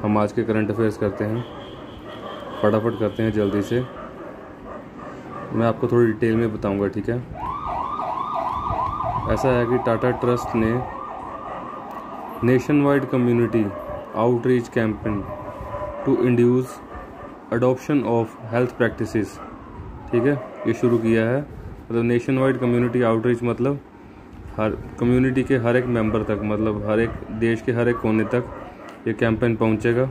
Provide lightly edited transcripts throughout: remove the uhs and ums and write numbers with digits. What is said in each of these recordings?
हम आज के करंट अफेयर्स करते हैं, फटाफट करते हैं जल्दी से। मैं आपको थोड़ी डिटेल में बताऊंगा, ठीक है। ऐसा है कि टाटा ट्रस्ट ने nationwide community outreach campaign to induce adoption of health practices, ठीक है, ये शुरू किया है। मतलब नेशन वाइड कम्युनिटी आउटरीच मतलब हर कम्युनिटी के हर एक मेंबर तक, मतलब हर एक देश के हर एक कोने तक ये कैंपेन पहुंचेगा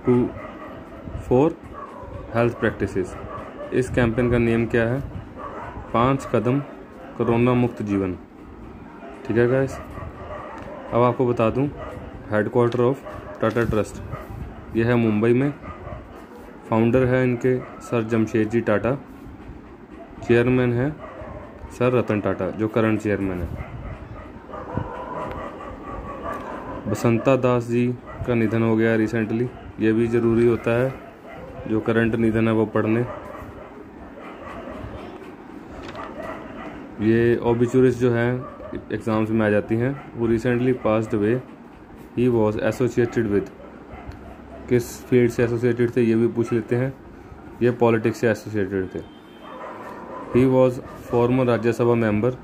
टू फॉर हेल्थ प्रैक्टिसेस। इस कैंपेन का नेम क्या है? 5 कदम कोरोना मुक्त जीवन, ठीक है गाइस। अब आपको बता दूं, हेडक्वार्टर ऑफ टाटा ट्रस्ट यह है मुंबई में। फाउंडर है इनके सर जमशेदजी टाटा, चेयरमैन है सर रतन टाटा जो करंट चेयरमैन है। बसंता दास जी का निधन हो गया रिसेंटली, ये भी ज़रूरी होता है जो करंट निधन है वो पढ़ने। ये ओबिचुरिस जो हैं एग्ज़ाम्स में आ जाती हैं। वो recently passed away, he was associated with, किस फील्ड से एसोसिएटेड थे ये भी पूछ लेते हैं। ये पॉलिटिक्स से एसोसिएटेड थे। He was former Rajya Sabha member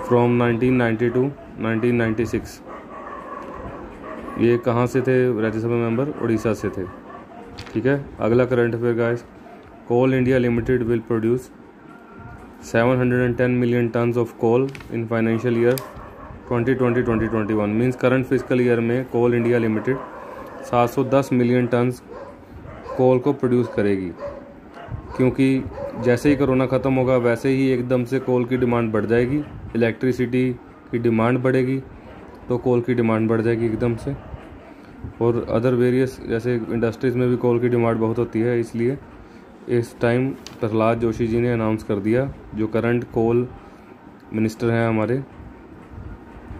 from 1990 to 1996। ये कहाँ से थे राज्यसभा मेंबर? उड़ीसा से थे, ठीक है। अगला current affair guys, coal India limited will produce 710 million tons of coal in financial year 2020-2021। Means current physical year में coal India limited 710 million tons coal को प्रोड्यूस करेगी, क्योंकि जैसे ही कोरोना ख़त्म होगा वैसे ही एकदम से कोल की डिमांड बढ़ जाएगी, इलेक्ट्रिसिटी की डिमांड बढ़ेगी तो कोल की डिमांड बढ़ जाएगी एकदम से। और अदर वेरियस जैसे इंडस्ट्रीज़ में भी कोल की डिमांड बहुत होती है, इसलिए इस टाइम प्रहलाद जोशी जी ने अनाउंस कर दिया, जो करंट कोल मिनिस्टर हैं हमारे।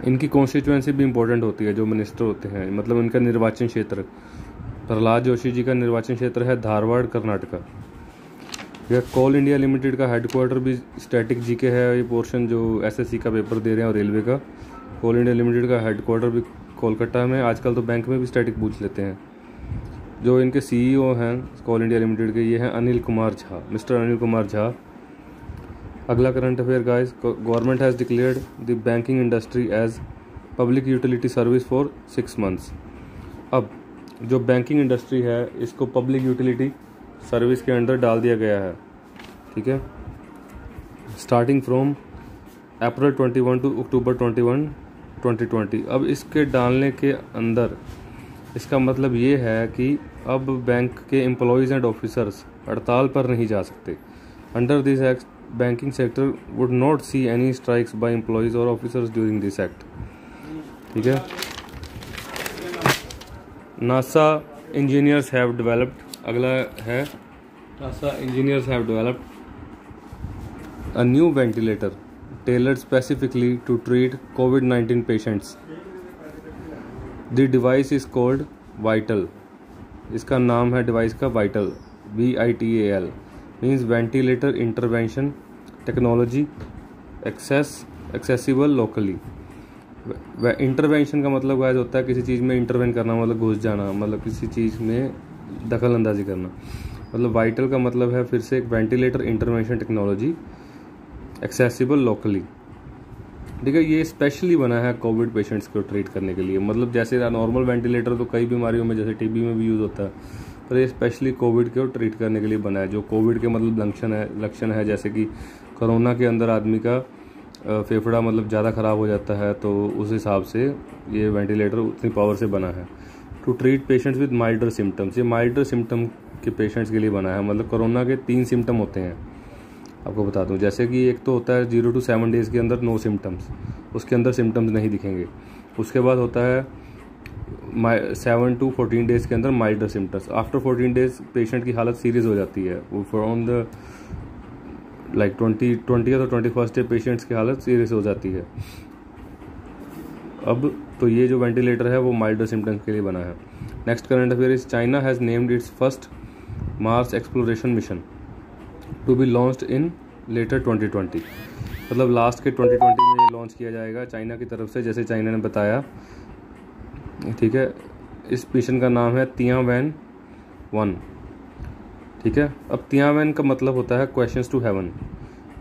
इनकी कॉन्स्टिट्यूएंसी भी इम्पोर्टेंट होती है, जो मिनिस्टर होते हैं, मतलब इनका निर्वाचन क्षेत्र। प्रहलाद जोशी जी का निर्वाचन क्षेत्र है धारवाड़, कर्नाटका। यह कोल इंडिया लिमिटेड का हेडक्वार्टर भी स्टैटिक जीके है, ये पोर्शन जो एसएससी का पेपर दे रहे हैं और रेलवे का। कोल इंडिया लिमिटेड का हेडक्वार्टर भी कोलकाता में। आजकल तो बैंक में भी स्टैटिक पूछ लेते हैं। जो इनके सीईओ हैं कोल इंडिया लिमिटेड के, ये हैं अनिल कुमार झा, मिस्टर अनिल कुमार झा। अगला current affair guys, government has declared the banking industry as public utility service for 6 months. अब जो बैंकिंग इंडस्ट्री है इसको पब्लिक यूटिलिटी सर्विस के अंडर डाल दिया गया है, ठीक है, starting from April 21 to October 21, 2020। अब इसके डालने के अंदर इसका मतलब ये है कि अब बैंक के एम्प्लॉयज़ एंड ऑफिसर्स हड़ताल पर नहीं जा सकते। Under this act banking sector would not see any strikes by employees और ऑफिसर्स ड्यूरिंग दिस एक्ट, ठीक है। नासा इंजीनियर्स हैव डेवलप्ड, अगला है NASA engineers have developed a new ventilator tailored specifically to treat COVID-19 patients. The device is called Vital. इसका नाम है device का Vital, VITAL, means Ventilator Intervention Technology accessible locally. Intervention का मतलब guys होता है किसी चीज़ में इंटरवेन करना, मतलब घुस जाना, मतलब किसी चीज़ में दखल अंदाजी करना। मतलब वाइटल का मतलब है फिर से एक ventilator intervention technology accessible locally, ठीक है। ये स्पेशली बना है कोविड पेशेंट्स को ट्रीट करने के लिए। मतलब जैसे नॉर्मल वेंटिलेटर तो कई बीमारियों में जैसे टीबी में भी यूज़ होता है, पर ये स्पेशली कोविड को ट्रीट करने के लिए बना है। जो कोविड के मतलब लक्षण है जैसे कि कोरोना के अंदर आदमी का फेफड़ा मतलब ज़्यादा ख़राब हो जाता है, तो उस हिसाब से ये वेंटिलेटर उतनी पावर से बना है। To treat patients with milder symptoms, ये माइल्डर सिम्टम के पेशेंट्स के लिए बना है। मतलब कोरोना के 3 सिम्टम होते हैं, आपको बता दूं। जैसे कि एक तो होता है 0 to 7 डेज़ के अंदर नो सिम्टम्स, उसके अंदर सिम्टम्स नहीं दिखेंगे। उसके बाद होता है 7 to 14 डेज़ के अंदर milder symptoms. After 14 days patient की हालत सीरियस हो जाती है। वो फ्रॉम द 20 या 21st डे पेशेंट्स की हालत सीरियस हो जाती है। अब तो ये जो वेंटिलेटर है वो माइल्डर सिम्टम्स के लिए बना है। Next current affair is China has named its first Mars exploration mission to be launched in later 2020। मतलब लास्ट के 2020 में ये लॉन्च किया जाएगा चाइना की तरफ से, जैसे चाइना ने बताया। ठीक है। इस मिशन का नाम है तियांवैन-1। ठीक है। अब तियांवैन का मतलब होता है क्वेश्चंस टू हेवन।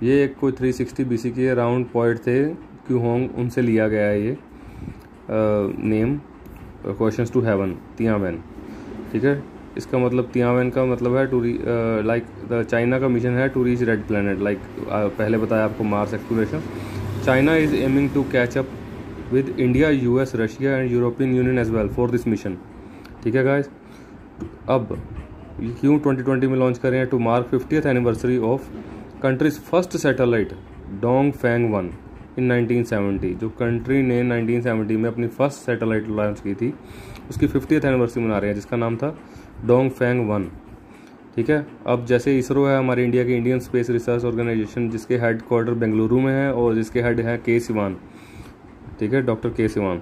ये एक कोई 360 BC के अराउंड पोइट थे क्यूहोंग, उनसे लिया गया है ये name, questions to heaven, Tianwen. ठीक है। इसका मतलब तियांवैन का मतलब है टू लाइक चाइना का मिशन है to reach red planet, like पहले बताया आपको Mars exploration. China is aiming to catch up with India, US, Russia and European Union as well for this mission. ठीक है गाइस। अब क्यों 2020 में लॉन्च करें? To mark 50th anniversary of countries first satellite Dongfang one इन 1970। जो country ने 1970 में अपनी फर्स्ट सैटेलाइट लॉन्च की थी, उसकी 50th एनिवर्सरी मना रहे हैं, जिसका नाम था डोंगफैंग-1। ठीक है। अब जैसे इसरो है हमारे इंडिया की, इंडियन स्पेस रिसर्च ऑर्गेनाइजेशन, जिसके हेड क्वार्टर बेंगलुरु में है और जिसके हेड है के सिवान। ठीक है, डॉक्टर के सिवान।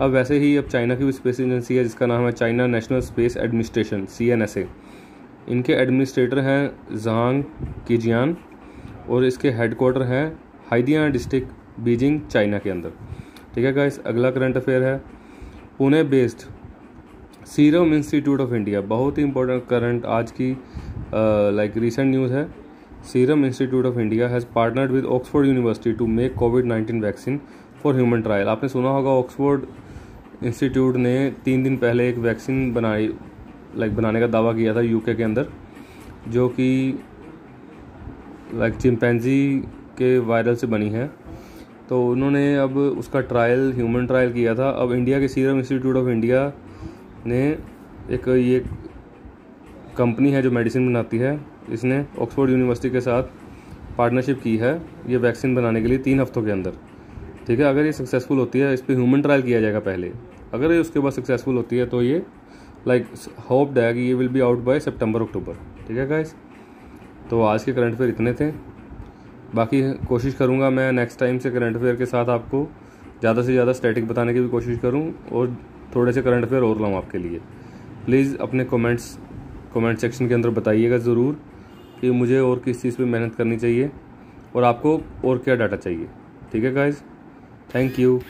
अब वैसे ही अब चाइना की भी स्पेस एजेंसी है जिसका नाम है China national space administration, CNSA। इनके एडमिनिस्ट्रेटर हैं झांग कीजियान और इसके हेडक्वार्टर हैं हाइदिया डिस्ट्रिक्ट, बीजिंग, चाइना के अंदर। ठीक है गाइस। अगला करंट अफेयर है Pune based serum institute of India. बहुत ही इंपॉर्टेंट करंट आज की लाइक रीसेंट न्यूज़ है। Serum institute of India has partnered with Oxford university to make कोविड-19 वैक्सीन फॉर ह्यूमन ट्रायल। आपने सुना होगा ऑक्सफोर्ड इंस्टीट्यूट ने 3 दिन पहले एक वैक्सीन बनाने का दावा किया था UK के अंदर, जो कि लाइक चिंपैंजी के वायरल से बनी है। तो उन्होंने अब उसका ट्रायल, ह्यूमन ट्रायल किया था। अब इंडिया के सीरम इंस्टीट्यूट ऑफ इंडिया ने एक ये कंपनी है जो मेडिसिन बनाती है, इसने ऑक्सफोर्ड यूनिवर्सिटी के साथ पार्टनरशिप की है ये वैक्सीन बनाने के लिए 3 हफ्तों के अंदर। ठीक है। अगर ये सक्सेसफुल होती है, इस पर ह्यूमन ट्रायल किया जाएगा पहले। अगर ये उसके बाद सक्सेसफुल होती है तो ये लाइक होप्ड है कि ये विल बी आउट बाय सितंबर-अक्टूबर। ठीक है गाइस। तो आज के करंट अफेयर इतने थे। बाकी कोशिश करूँगा मैं नेक्स्ट टाइम से करंट अफेयर के साथ आपको ज़्यादा से ज़्यादा स्टैटिक बताने की भी कोशिश करूँ और थोड़े से करंट अफेयर और लाऊँ आपके लिए। प्लीज़ अपने कमेंट सेक्शन के अंदर बताइएगा ज़रूर कि मुझे और किस चीज़ पे मेहनत करनी चाहिए और आपको और क्या डाटा चाहिए। ठीक है गाइस, थैंक यू।